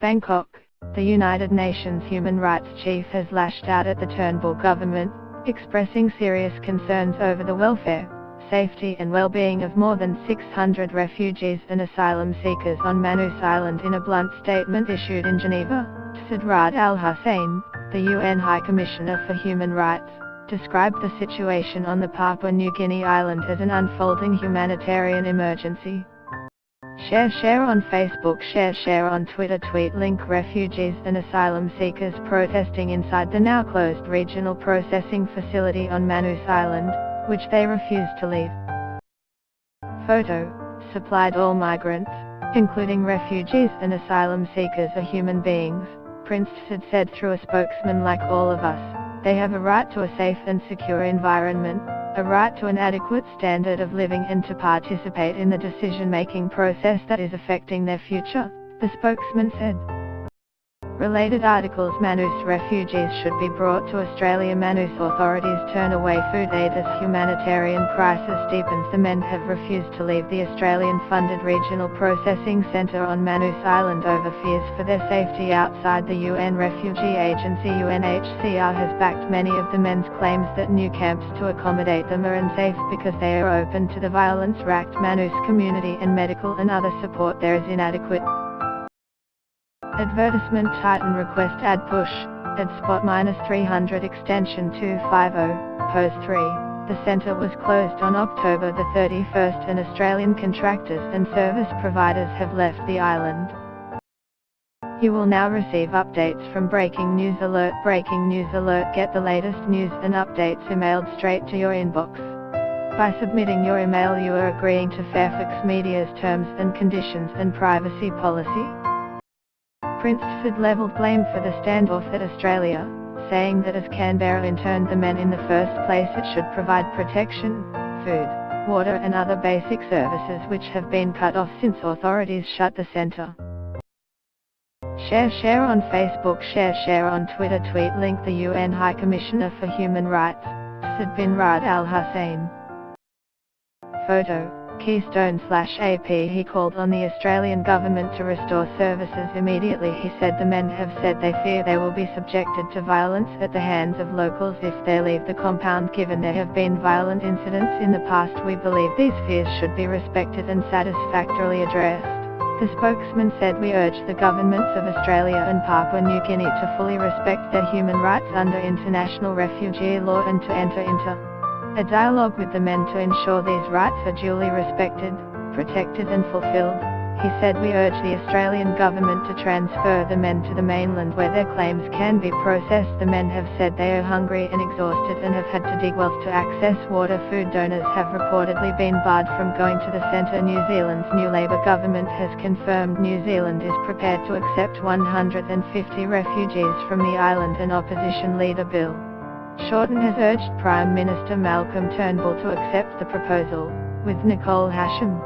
Bangkok, the United Nations Human Rights Chief has lashed out at the Turnbull government, expressing serious concerns over the welfare, safety and well-being of more than 600 refugees and asylum seekers on Manus Island in a blunt statement issued in Geneva. Said Rad al-Hussein, the UN High Commissioner for Human Rights, described the situation on the Papua New Guinea island as an unfolding humanitarian emergency. Share on Facebook, share on Twitter. Tweet link: refugees and asylum seekers protesting inside the now closed regional processing facility on Manus Island, which they refuse to leave. Photo, supplied: all migrants, including refugees and asylum seekers, are human beings, Prince had said through a spokesman. Like all of us, they have a right to a safe and secure environment, a right to an adequate standard of living and to participate in the decision-making process that is affecting their future, the spokesman said. Related articles: Manus refugees should be brought to Australia. Manus authorities turn away food aid as humanitarian crisis deepens. The men have refused to leave the Australian-funded regional processing centre on Manus Island over fears for their safety outside. The UN Refugee Agency UNHCR has backed many of the men's claims that new camps to accommodate them are unsafe because they are open to the violence-racked Manus community and medical and other support there is inadequate. Advertisement: Titan request ad push, ad spot -300 extension 250, pose 3. The centre was closed on October the 31st and Australian contractors and service providers have left the island. You will now receive updates from Breaking News Alert. Breaking News Alert: get the latest news and updates emailed straight to your inbox. By submitting your email, you are agreeing to Fairfax Media's terms and conditions and privacy policy. Prince had levelled blame for the standoff at Australia, saying that as Canberra interned the men in the first place, it should provide protection, food, water and other basic services which have been cut off since authorities shut the centre. Share on Facebook, share on Twitter. Tweet link: the UN High Commissioner for Human Rights, Said bin Rad al-Hussein. Photo, Keystone/AP. He called on the Australian government to restore services immediately. He said the men have said they fear they will be subjected to violence at the hands of locals if they leave the compound. Given there have been violent incidents in the past, we believe these fears should be respected and satisfactorily addressed. The spokesman said, we urge the governments of Australia and Papua New Guinea to fully respect their human rights under international refugee law and to enter into a dialogue with the men to ensure these rights are duly respected, protected and fulfilled. He said, we urge the Australian government to transfer the men to the mainland where their claims can be processed. The men have said they are hungry and exhausted and have had to dig wells to access water. Food donors have reportedly been barred from going to the centre. New Zealand's new Labour government has confirmed New Zealand is prepared to accept 150 refugees from the island. And opposition leader Bill Shorten has urged Prime Minister Malcolm Turnbull to accept the proposal, with Nicole Hasham